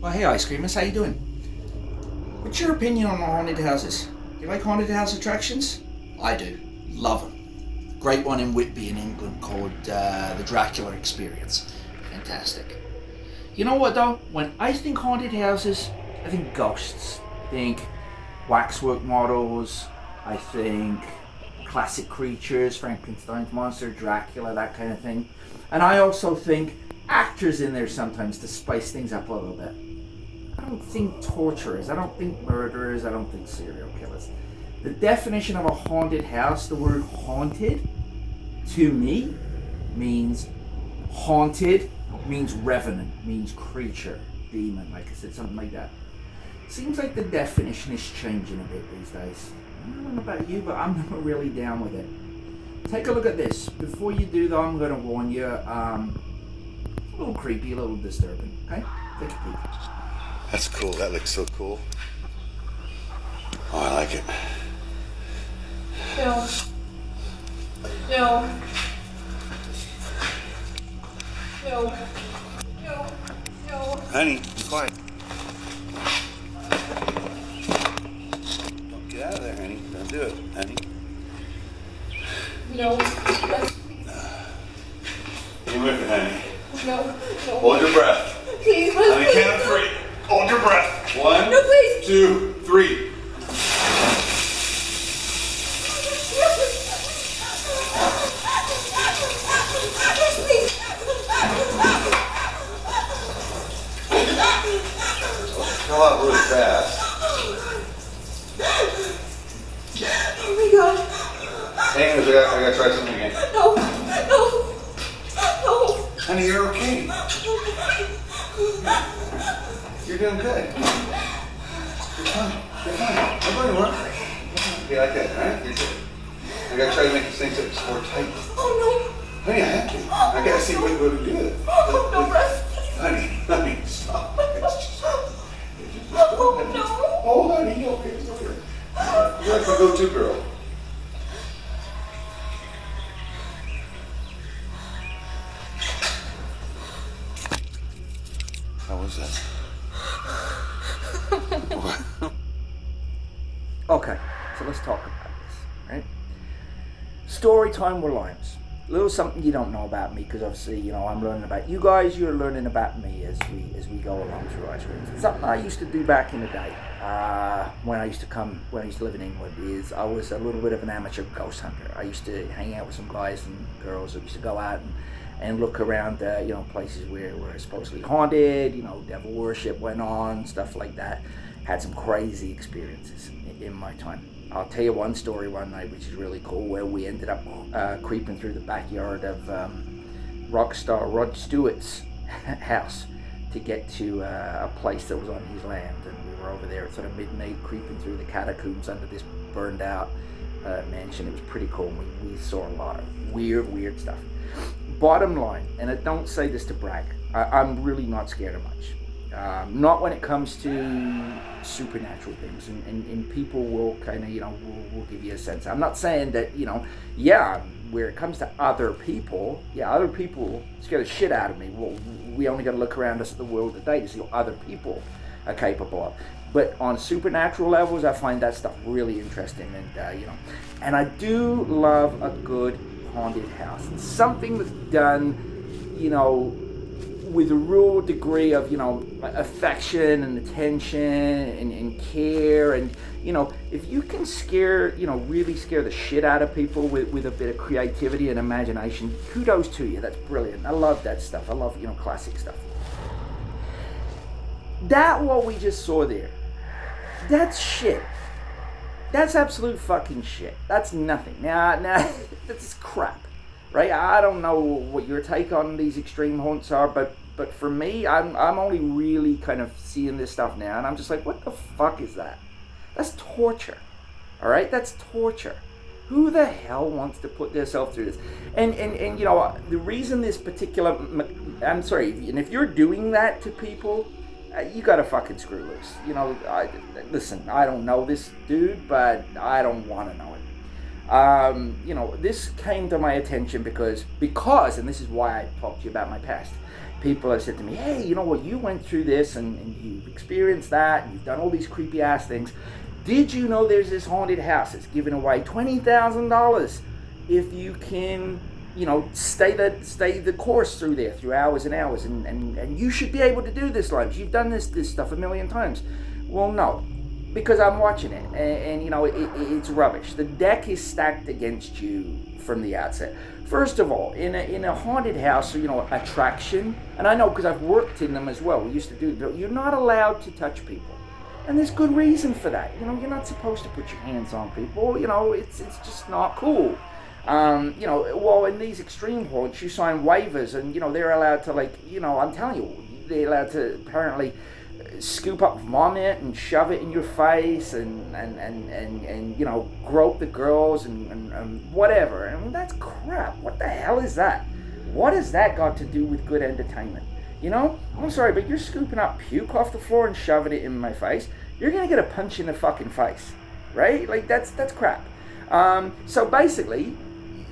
Well, hey, iScreemZ, how you doing? What's your opinion on haunted houses? Do you like haunted house attractions? I do. Love them. Great one in Whitby in England called the Dracula Experience. Fantastic. You know what though? When I think haunted houses, I think ghosts. I think waxwork models. I think classic creatures, Frankenstein's monster, Dracula, that kind of thing. And I also think actors in there sometimes to spice things up a little bit. I don't think torturers, I don't think murderers, I don't think serial killers. The definition of a haunted house, the word haunted, to me, means haunted, means revenant, means creature, demon, like I said, something like that. Seems like the definition is changing a bit these days. I don't know about you, but I'm not really down with it. Take a look at this. Before you do though, I'm going to warn you, a little creepy, a little disturbing, okay? Take a peek. That's cool. That looks so cool. Oh, I like it. No. No. No. No. No. Honey, be quiet. Don't get out of there, honey. Don't do it, honey. No. You with it, honey. No. No. Hold your breath. Please, On the please. count of 3. Hold your breath. 1, No, please. 2, 3. Come out really fast. Oh my god. Hang on, I gotta try something again. No. No. No. Honey, you're okay. You're doing good. You're fine. You're fine. Don't go anywhere. You like that, right? You're good. I gotta try to make this thing so more tight. Oh Honey, I have to. I gotta see what to do. no. No breath. Honey, stop. It's just Oh no. oh, honey, okay, it's okay. You're like my go-to girl. How was that? Okay, so let's talk about this, right? Story time with Lions. A little something you don't know about me, because obviously, you know, I'm learning about you guys, you're learning about me as we go along through iScreemZ. It's something I used to do back in the day, when I used to live in England, is I was a little bit of an amateur ghost hunter. I used to hang out with some guys and girls that used to go out and look around, you know, places where were supposedly haunted, you know, devil worship went on, stuff like that. Had some crazy experiences in my time. I'll tell you one story one night, which is really cool, where we ended up creeping through the backyard of rock star Rod Stewart's house to get to a place that was on his land, and we were over there at sort of midnight, creeping through the catacombs under this burned out mansion. It was pretty cool. We saw a lot of weird stuff. Bottom line, and I don't say this to brag, I'm really not scared of much. Not when it comes to supernatural things, and people will kind of, you know, will give you a sense. I'm not saying that, you know, yeah, where it comes to other people scare the shit out of me. Well, we only got to look around us at the world today to see what other people are capable of. But on supernatural levels, I find that stuff really interesting, and you know, and I do love a good haunted house. It's something that's done, you know, with a real degree of, you know, affection and attention and care, and, you know, if you can scare, you know, really scare the shit out of people with a bit of creativity and imagination, kudos to you. That's brilliant. I love that stuff. I love, you know, classic stuff. That what we just saw there, that's shit. That's absolute fucking shit. That's nothing. Now, that's crap, right? I don't know what your take on these extreme haunts are, but for me, I'm only really kind of seeing this stuff now, and I'm just like, what the fuck is that? That's torture, all right? That's torture. Who the hell wants to put themselves through this? And you know, the reason this particular, I'm sorry, and if you're doing that to people, you gotta fucking screw loose. You know, listen, I don't know this dude, but I don't want to know him. You know, this came to my attention because, and this is why I talked to you about my past. people have said to me, hey, you know what, you went through this and you've experienced that and you've done all these creepy ass things. Did you know there's this haunted house that's giving away $20,000 if you can, you know, stay the course through there through hours and hours, and you should be able to do this, Limes. You've done this stuff a million times. Well, no, because I'm watching it, and you know, it's rubbish. The deck is stacked against you from the outset. First of all, in a haunted house, you know, attraction, and I know because I've worked in them as well. We used to do. You're not allowed to touch people. And there's good reason for that. You know, you're not supposed to put your hands on people. You know, it's just not cool. You know, well, in these extreme haunts, you sign waivers, and you know they're allowed to, like, you know, I'm telling you, they're allowed to apparently scoop up vomit and shove it in your face, and you know, grope the girls and whatever. I mean, that's crap. What the hell is that? What has that got to do with good entertainment? You know, I'm sorry, but you're scooping up puke off the floor and shoving it in my face. You're gonna get a punch in the fucking face, right? Like that's crap. So basically,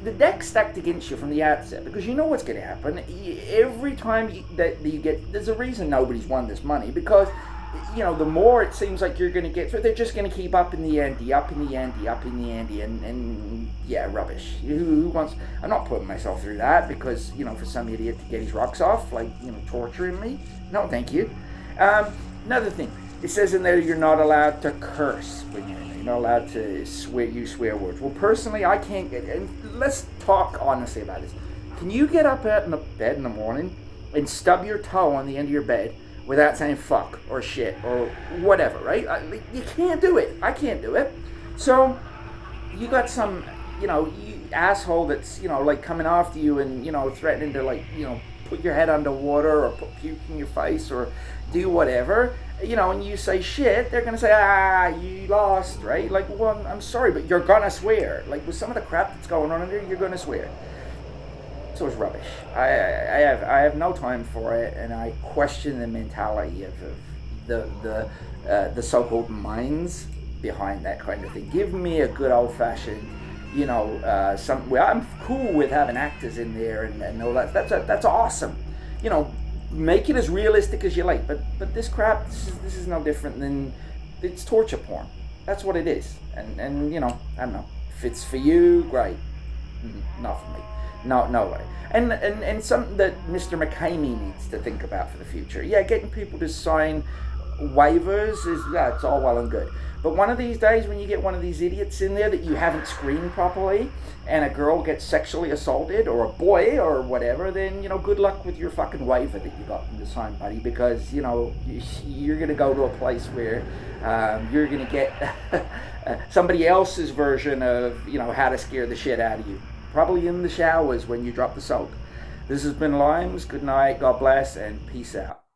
the deck's stacked against you from the outset because you know what's going to happen. Every time that you get, there's a reason nobody's won this money, because you know, the more it seems like you're going to get through, they're just going to keep up in the ante, and yeah, rubbish. Who wants? I'm not putting myself through that because, you know, for some idiot to get his rocks off, like, you know, torturing me. No, thank you. Another thing, it says in there you're not allowed to curse when you're in there. You're not allowed to use swear words. Well, personally, I can't get. And let's talk honestly about this. Can you get up out in the bed in the morning and stub your toe on the end of your bed without saying fuck or shit or whatever, right? You can't do it. I can't do it. So you got some, you know, asshole that's, you know, like coming after you and, you know, threatening to, like, you know, put your head underwater or put puke in your face or do whatever, you know, and you say shit, they're gonna say, you lost, right? Like, well, I'm sorry, but you're gonna swear. Like, with some of the crap that's going on in there, you're gonna swear. So it's rubbish. I have no time for it, and I question the mentality of the so-called minds behind that kind of thing. Give me a good old-fashioned, you know, I'm cool with having actors in there and all that. That's awesome. You know, make it as realistic as you like. But this crap, this is no different than, it's torture porn. That's what it is. And you know, I don't know. If it's for you, great. Not for me. No way. And something that Mr. McKamey needs to think about for the future. Yeah, getting people to sign waivers it's all well and good. But one of these days when you get one of these idiots in there that you haven't screened properly and a girl gets sexually assaulted, or a boy or whatever, then, you know, good luck with your fucking waiver that you got them to sign, buddy, because, you know, you're going to go to a place where you're going to get somebody else's version of, you know, how to scare the shit out of you. Probably in the showers when you drop the soap. This has been Limes. Good night, God bless, and peace out.